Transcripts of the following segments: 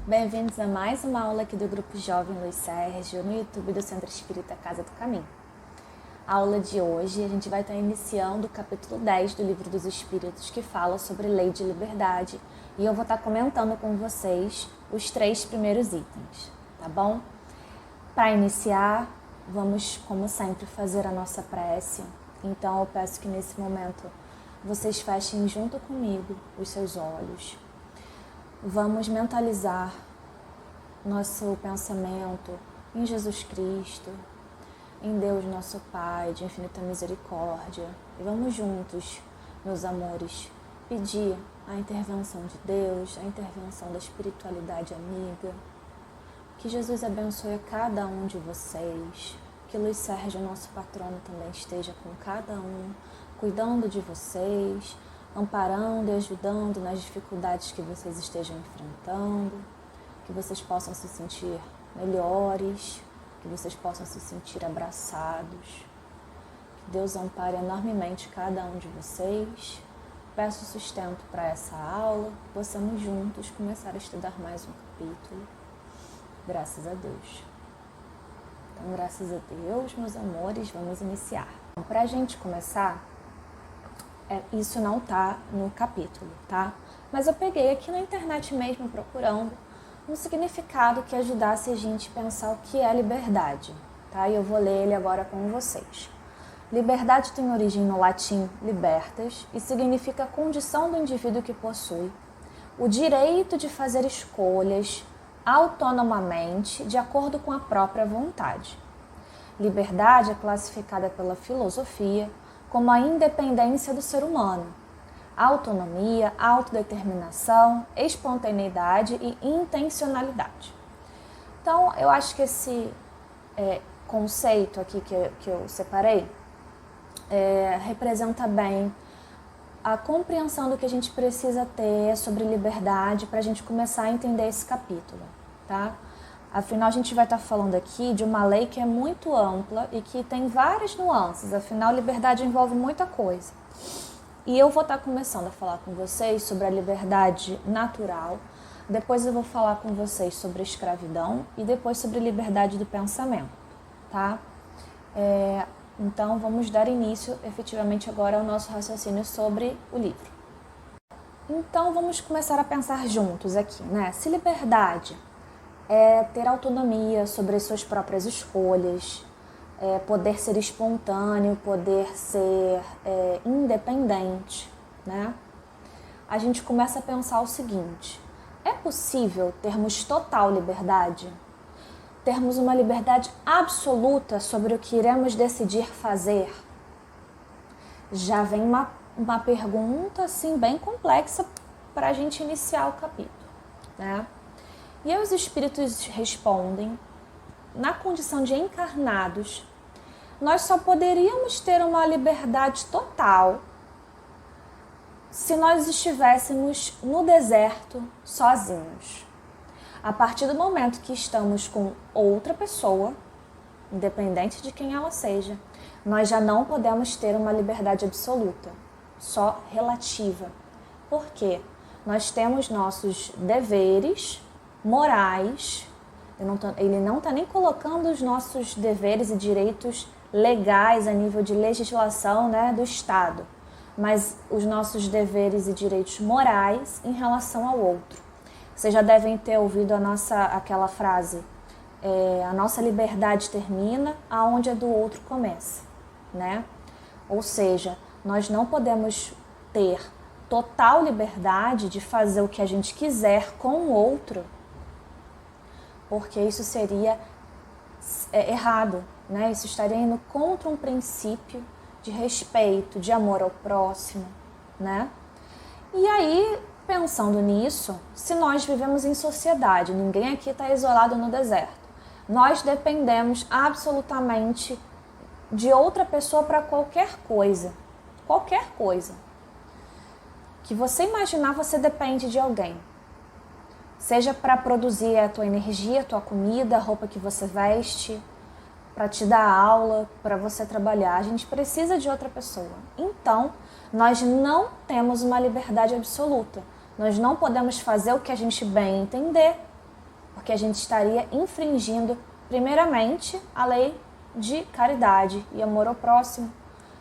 Bem-vindos a mais uma aula aqui do Grupo Jovem Luiz Sérgio, no YouTube do Centro Espírita Casa do Caminho. A aula de hoje, a gente vai estar iniciando o capítulo 10 do Livro dos Espíritos, que fala sobre lei de liberdade, e eu vou estar comentando com vocês os 3 primeiros itens, tá bom? Para iniciar, vamos, como sempre, fazer a nossa prece. Então, eu peço que nesse momento vocês fechem junto comigo os seus olhos. Vamos mentalizar nosso pensamento em Jesus Cristo, em Deus nosso Pai de infinita misericórdia. E vamos juntos, meus amores, pedir a intervenção de Deus, a intervenção da espiritualidade amiga. Que Jesus abençoe a cada um de vocês. Que Luiz Sérgio, nosso patrono, também esteja com cada um, cuidando de vocês, amparando e ajudando nas dificuldades que vocês estejam enfrentando, que vocês possam se sentir melhores, que vocês possam se sentir abraçados. Que Deus ampare enormemente cada um de vocês. Peço sustento para essa aula, possamos juntos começar a estudar mais um capítulo. Graças a Deus. Então, graças a Deus, meus amores, vamos iniciar. Para a gente começar, isso não tá no capítulo, tá? Mas eu peguei aqui na internet mesmo procurando um significado que ajudasse a gente a pensar o que é liberdade, tá? E eu vou ler ele agora com vocês. Liberdade tem origem no latim libertas e significa a condição do indivíduo que possui o direito de fazer escolhas autonomamente de acordo com a própria vontade. Liberdade é classificada pela filosofia como a independência do ser humano, autonomia, autodeterminação, espontaneidade e intencionalidade. Então, eu acho que esse conceito aqui que eu separei representa bem a compreensão do que a gente precisa ter sobre liberdade para a gente começar a entender esse capítulo, tá? Afinal, a gente vai estar falando aqui de uma lei que é muito ampla e que tem várias nuances. Afinal, liberdade envolve muita coisa. E eu vou estar começando a falar com vocês sobre a liberdade natural. Depois eu vou falar com vocês sobre a escravidão e depois sobre a liberdade do pensamento, tá? Então, vamos dar início efetivamente agora ao nosso raciocínio sobre o livro. Então, vamos começar a pensar juntos aqui, né? Se liberdade é ter autonomia sobre as suas próprias escolhas, poder ser espontâneo, poder ser independente, né? A gente começa a pensar o seguinte: é possível termos total liberdade? Termos uma liberdade absoluta sobre o que iremos decidir fazer? Já vem uma pergunta assim, bem complexa para a gente iniciar o capítulo, né? E aí os espíritos respondem: na condição de encarnados, nós só poderíamos ter uma liberdade total se nós estivéssemos no deserto sozinhos. A partir do momento que estamos com outra pessoa, independente de quem ela seja, nós já não podemos ter uma liberdade absoluta, só relativa. Por quê? Nós temos nossos deveres morais. Ele não está nem colocando os nossos deveres e direitos legais a nível de legislação, né, do Estado, mas os nossos deveres e direitos morais em relação ao outro. Vocês já devem ter ouvido aquela frase: a nossa liberdade termina aonde a do outro começa, né? Ou seja, nós não podemos ter total liberdade de fazer o que a gente quiser com o outro, porque isso seria errado, né? Isso estaria indo contra um princípio de respeito, de amor ao próximo, né? E aí, pensando nisso, se nós vivemos em sociedade, ninguém aqui está isolado no deserto, nós dependemos absolutamente de outra pessoa para qualquer coisa. Qualquer coisa que você imaginar, você depende de alguém. Seja para produzir a tua energia, a tua comida, a roupa que você veste, para te dar aula, para você trabalhar. A gente precisa de outra pessoa. Então, nós não temos uma liberdade absoluta. Nós não podemos fazer o que a gente bem entender, porque a gente estaria infringindo, primeiramente, a lei de caridade e amor ao próximo.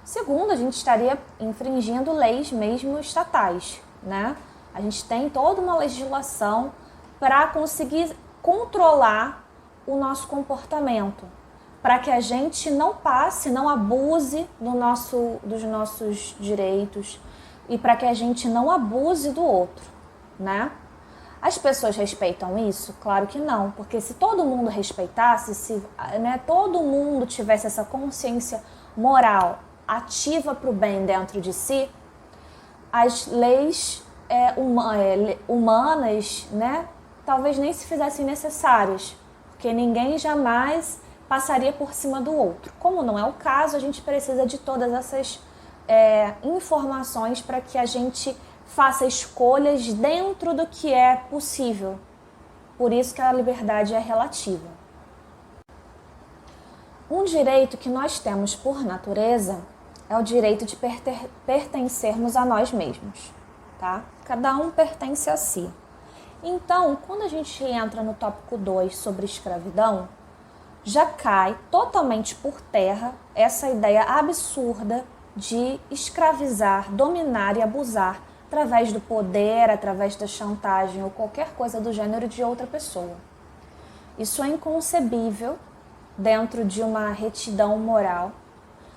Segundo, a gente estaria infringindo leis mesmo estatais, né? A gente tem toda uma legislação para conseguir controlar o nosso comportamento, para que a gente não passe, não abuse dos nossos direitos e para que a gente não abuse do outro, né? As pessoas respeitam isso? Claro que não, porque se todo mundo respeitasse, se todo mundo tivesse essa consciência moral ativa para o bem dentro de si, as leis humanas, né, talvez nem se fizessem necessárias, porque ninguém jamais passaria por cima do outro. Como não é o caso, a gente precisa de todas essas informações para que a gente faça escolhas dentro do que é possível. Por isso que a liberdade é relativa. Um direito que nós temos por natureza é o direito de pertencermos a nós mesmos, tá? Cada um pertence a si. Então, quando a gente entra no tópico 2 sobre escravidão, já cai totalmente por terra essa ideia absurda de escravizar, dominar e abusar através do poder, através da chantagem ou qualquer coisa do gênero de outra pessoa. Isso é inconcebível dentro de uma retidão moral.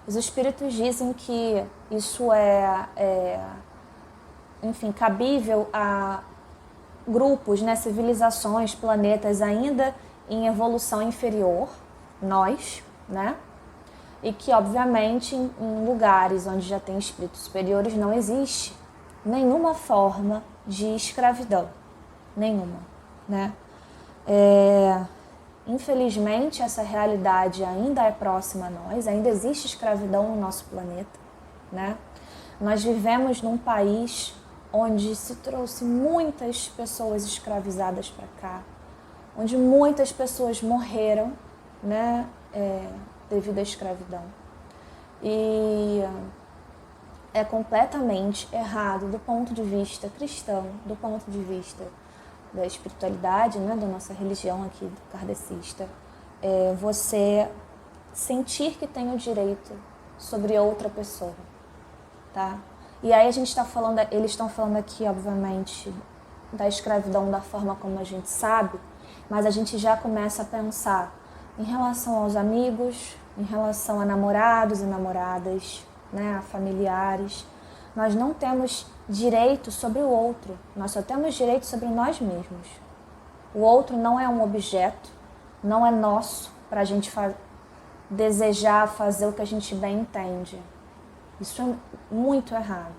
Os espíritos dizem que isso é cabível a grupos, né, civilizações, planetas ainda em evolução inferior, nós, né? E que, obviamente, em lugares onde já tem espíritos superiores não existe nenhuma forma de escravidão, nenhuma, né? Infelizmente, essa realidade ainda é próxima a nós, ainda existe escravidão no nosso planeta, né? Nós vivemos num país onde se trouxe muitas pessoas escravizadas para cá, onde muitas pessoas morreram, né, devido à escravidão. E é completamente errado do ponto de vista cristão, do ponto de vista da espiritualidade, né, da nossa religião aqui, do kardecista, você sentir que tem o direito sobre outra pessoa, tá? E aí a gente está falando, eles estão falando aqui, obviamente, da escravidão da forma como a gente sabe, mas a gente já começa a pensar em relação aos amigos, em relação a namorados e namoradas, né, a familiares. Nós não temos direito sobre o outro, nós só temos direito sobre nós mesmos. O outro não é um objeto, não é nosso para a gente desejar fazer o que a gente bem entende. Isso é muito errado,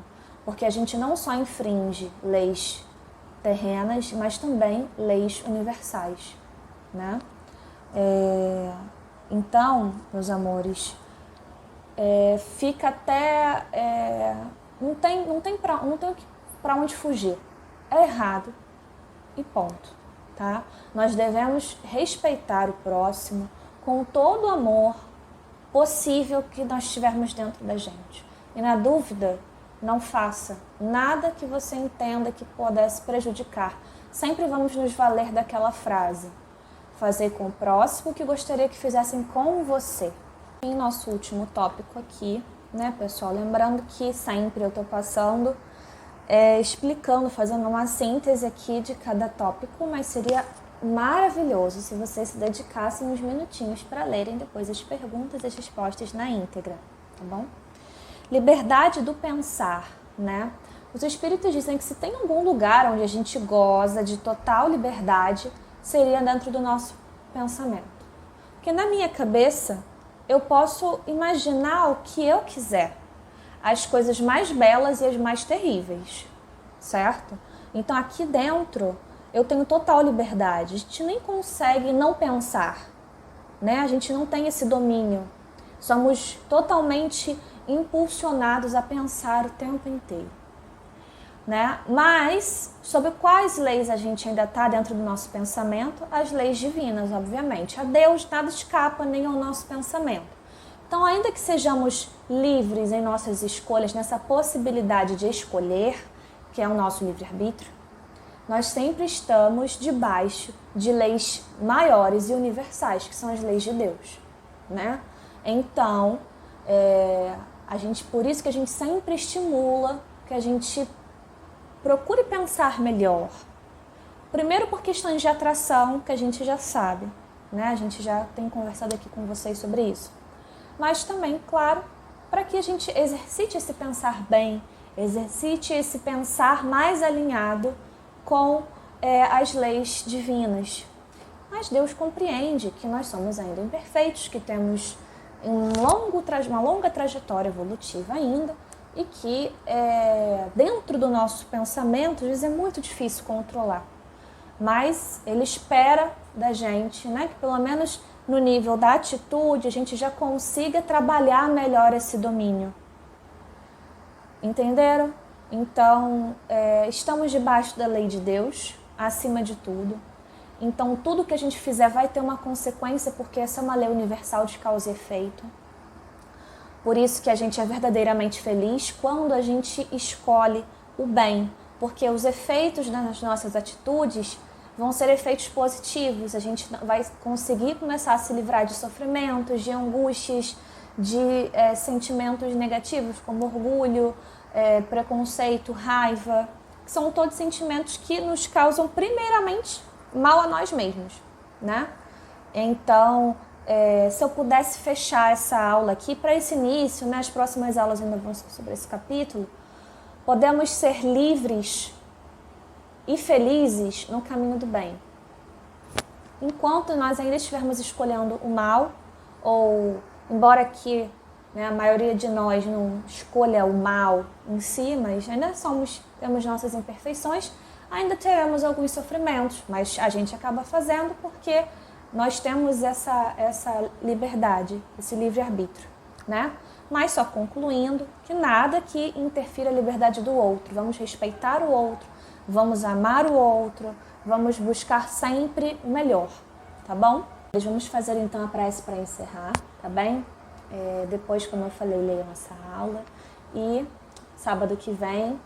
porque a gente não só infringe leis terrenas, mas também leis universais, né? Então, meus amores, fica até... não tem para onde fugir. É errado e ponto, tá? Nós devemos respeitar o próximo com todo o amor possível que nós tivermos dentro da gente. E na dúvida, não faça nada que você entenda que pudesse prejudicar. Sempre vamos nos valer daquela frase: fazer com o próximo o que gostaria que fizessem com você. Em nosso último tópico aqui, né, pessoal? Lembrando que sempre eu estou passando, explicando, fazendo uma síntese aqui de cada tópico, mas seria maravilhoso se vocês se dedicassem uns minutinhos para lerem depois as perguntas e as respostas na íntegra, tá bom? Liberdade do pensar, né? Os espíritos dizem que se tem algum lugar onde a gente goza de total liberdade, seria dentro do nosso pensamento. Porque na minha cabeça, eu posso imaginar o que eu quiser, as coisas mais belas e as mais terríveis, certo? Então aqui dentro eu tenho total liberdade, a gente nem consegue não pensar, né? A gente não tem esse domínio, somos totalmente impulsionados a pensar o tempo inteiro, né? Mas sobre quais leis a gente ainda está dentro do nosso pensamento? As leis divinas, obviamente. A Deus nada escapa nem ao nosso pensamento. Então, ainda que sejamos livres em nossas escolhas, nessa possibilidade de escolher, que é o nosso livre-arbítrio, nós sempre estamos debaixo de leis maiores e universais, que são as leis de Deus, né? Então, por isso que a gente sempre estimula que a gente procure pensar melhor. Primeiro por questões de atração, que a gente já sabe, né? A gente já tem conversado aqui com vocês sobre isso. Mas também, claro, para que a gente exercite esse pensar bem, exercite esse pensar mais alinhado com as leis divinas. Mas Deus compreende que nós somos ainda imperfeitos, que temos uma longa trajetória evolutiva ainda e que dentro do nosso pensamento, às vezes é muito difícil controlar. Mas Ele espera da gente, né, que pelo menos no nível da atitude a gente já consiga trabalhar melhor esse domínio. Entenderam? Então, estamos debaixo da lei de Deus, acima de tudo. Então, tudo que a gente fizer vai ter uma consequência, porque essa é uma lei universal de causa e efeito. Por isso que a gente é verdadeiramente feliz quando a gente escolhe o bem, porque os efeitos das nossas atitudes vão ser efeitos positivos. A gente vai conseguir começar a se livrar de sofrimentos, de angústias, de sentimentos negativos, como orgulho, preconceito, raiva, que são todos sentimentos que nos causam primeiramente mal a nós mesmos, né? Então, se eu pudesse fechar essa aula aqui, para esse início, né, as próximas aulas ainda vão ser sobre esse capítulo, podemos ser livres e felizes no caminho do bem. Enquanto nós ainda estivermos escolhendo o mal, ou embora que, né, a maioria de nós não escolha o mal em si, mas ainda temos nossas imperfeições, ainda teremos alguns sofrimentos, mas a gente acaba fazendo porque nós temos essa liberdade, esse livre-arbítrio, né? Mas só concluindo que nada que interfira a liberdade do outro. Vamos respeitar o outro, vamos amar o outro, vamos buscar sempre o melhor, tá bom? Vamos fazer então a prece para encerrar, tá bem? Depois, como eu falei, leiam essa aula. E sábado que vem,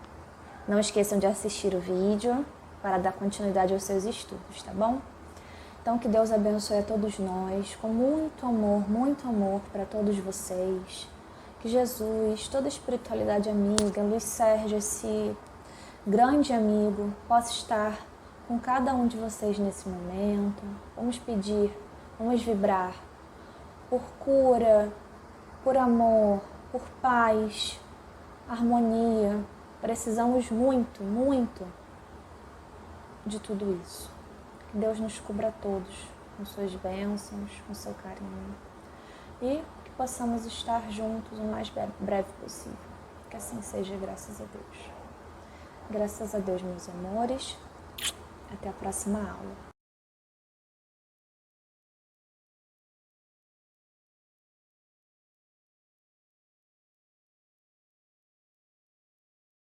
não esqueçam de assistir o vídeo para dar continuidade aos seus estudos, tá bom? Então, que Deus abençoe a todos nós, com muito amor para todos vocês. Que Jesus, toda a espiritualidade amiga, Luiz Sérgio, esse grande amigo, possa estar com cada um de vocês nesse momento. Vamos pedir, vamos vibrar por cura, por amor, por paz, harmonia. Precisamos muito de tudo isso. Que Deus nos cubra a todos com suas bênçãos, com seu carinho. E que possamos estar juntos o mais breve possível. Que assim seja, graças a Deus. Graças a Deus, meus amores. Até a próxima aula.